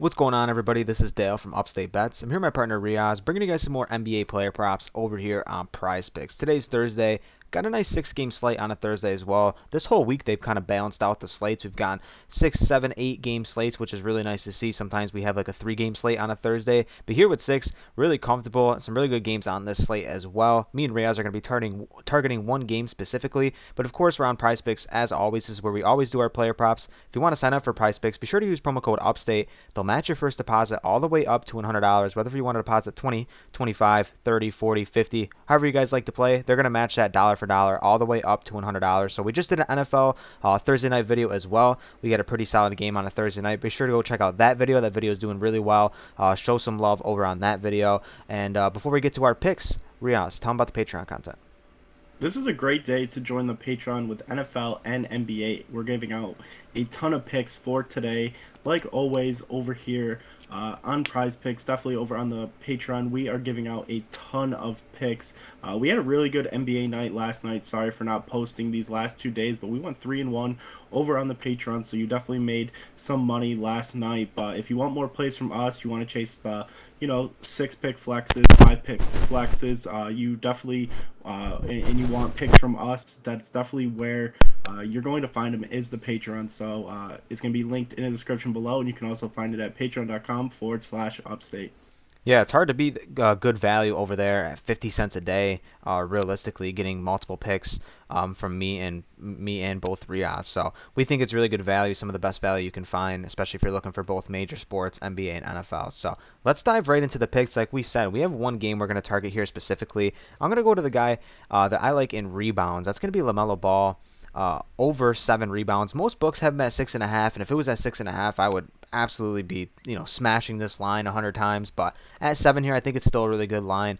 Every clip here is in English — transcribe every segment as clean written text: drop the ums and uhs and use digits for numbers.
What's going on, everybody? This is Dale from Upstate Bets. I'm here with my partner Reoz, bringing you guys some more NBA player props over here on Prize Picks. Today's Thursday. Got a nice six-game slate on a Thursday as well. This whole week they've kind of balanced out the slates. We've gotten 6, 7, 8 game slates, which is really nice to see. Sometimes we have like a 3 game slate on a Thursday, but here with 6, really comfortable. Some really good games on this slate as well. Me and Reoz are going to be targeting one game specifically, but of course we're on Prize Picks as always. This is where we always do our player props. If you want to sign up for Prize Picks, be sure to use promo code Upstate. They'll match your first deposit all the way up to $100, whether you want to deposit 20, 25, 30, 40, 50, however you guys like to play. They're going to match that dollar for dollar all the way up to $100. So we just did an NFL Thursday night video as well. We got a pretty solid game on a Thursday night. Be sure to go check out that video. That video is doing really well. Show some love over on that video. And before we get to our picks, Riaz, tell them about the Patreon content. This is a great day to join the Patreon with NFL and NBA. We're giving out a ton of picks for today. Like always, over here on Prize Picks, definitely over on the Patreon, we are giving out a ton of picks. We had a really good NBA night last night. Sorry for not posting these last 2 days, but we went 3-1 over on the Patreon, so you definitely made some money last night. But if you want more plays from us, you want to chase the 6 pick flexes, 5 pick flexes, you definitely and you want picks from us, that's definitely where you're going to find them, is the Patreon. So it's going to be linked in the description below, and you can also find it at patreon.com/upstate. Yeah, it's hard to beat good value over there at 50 cents a day. Realistically, getting multiple picks from me and both Riaz. So we think it's really good value, some of the best value you can find, especially if you're looking for both major sports, NBA and NFL. So let's dive right into the picks. Like we said, we have one game we're going to target here specifically. I'm going to go to the guy that I like in rebounds. That's going to be LaMelo Ball. Over 7 rebounds. Most books have him at 6.5, and if it was at 6.5, I would absolutely be smashing this line 100 times. But at 7 here, I think it's still a really good line.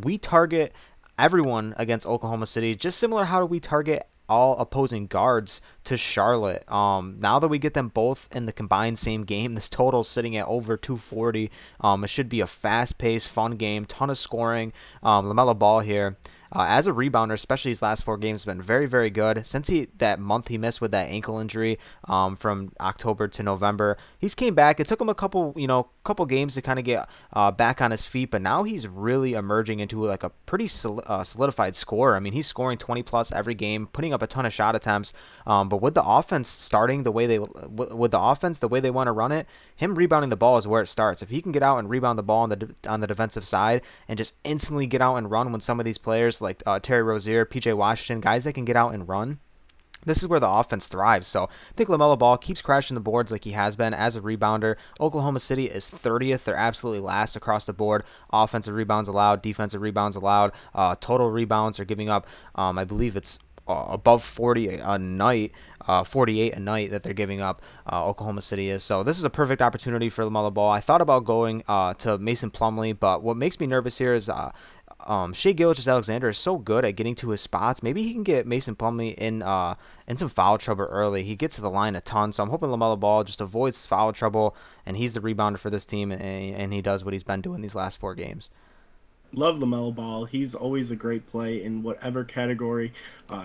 We target everyone against Oklahoma City, just similar how do we target all opposing guards to Charlotte. Now that we get them both in the combined same game, this total is sitting at over 240. It should be a fast-paced, fun game, ton of scoring. LaMelo Ball here. As a rebounder, especially his last 4 games, have been very, very good. Since that month he missed with that ankle injury from October to November, he's came back. It took him a couple games to kind of get back on his feet, but now he's really emerging into like a pretty solidified scorer. I mean, he's scoring 20 plus every game, putting up a ton of shot attempts. But with the offense starting the way they want to run it, him rebounding the ball is where it starts. If he can get out and rebound the ball on the defensive side and just instantly get out and run when some of these players like Terry Rozier, PJ Washington, guys that can get out and run, this is where the offense thrives. So I think LaMelo Ball keeps crashing the boards like he has been as a rebounder. Oklahoma City is 30th. They're absolutely last across the board. Offensive rebounds allowed, defensive rebounds allowed. Total rebounds are giving up, I believe it's above 40 a night, 48 a night that they're giving up. Oklahoma City is. So this is a perfect opportunity for LaMelo Ball. I thought about going to Mason Plumlee, but what makes me nervous here is Shai Gilgeous-Alexander is so good at getting to his spots. Maybe he can get Mason Plumlee in some foul trouble early. He gets to the line a ton, so I'm hoping LaMelo Ball just avoids foul trouble, and he's the rebounder for this team, and he does what he's been doing these last 4 games. Love LaMelo Ball. He's always a great play in whatever category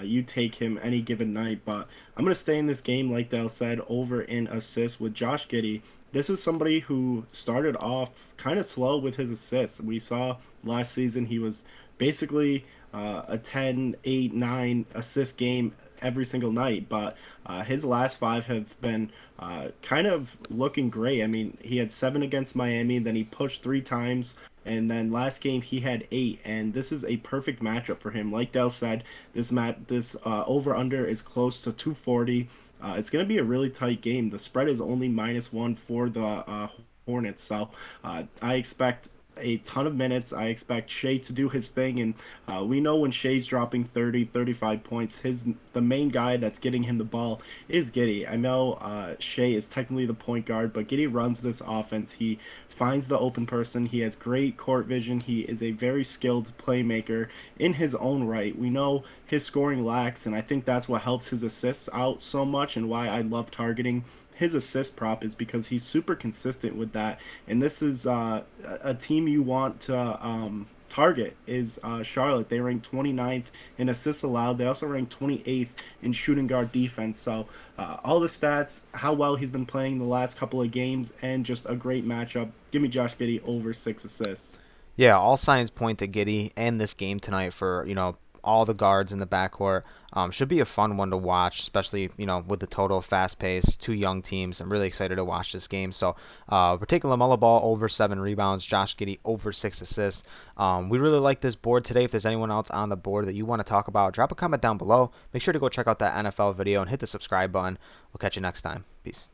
you take him any given night. But I'm going to stay in this game, like Dale said, over in assists with Josh Giddey. This is somebody who started off kind of slow with his assists. We saw last season he was basically a 10, 8, 9 assist game every single night. But his last 5 have been kind of looking great. I mean, he had 7 against Miami, then he pushed 3 times. And then last game he had 8, and this is a perfect matchup for him. Like Dell said, this over under is close to 240. It's going to be a really tight game. The spread is only -1 for the Hornets, so I expect a ton of minutes. I expect Shai to do his thing, and we know when Shai's dropping 30, 35 points, the main guy that's getting him the ball is Giddey. I know Shai is technically the point guard, but Giddey runs this offense. He finds the open person. He has great court vision. He is a very skilled playmaker in his own right. We know his scoring lacks, and I think that's what helps his assists out so much, and why I love targeting his assist prop is because he's super consistent with that. And this is a team you want to target is Charlotte. They rank 29th in assists allowed. They also rank 28th in shooting guard defense. So all the stats, how well he's been playing the last couple of games, and just a great matchup. Give me Josh Giddey over 6 assists. Yeah, all signs point to Giddy and this game tonight for, all the guards in the backcourt. Should be a fun one to watch, especially, with the total fast pace, two young teams. I'm really excited to watch this game. So we're taking LaMelo Ball over 7 rebounds, Josh Giddy over 6 assists. We really like this board today. If there's anyone else on the board that you want to talk about, drop a comment down below. Make sure to go check out that NFL video and hit the subscribe button. We'll catch you next time. Peace.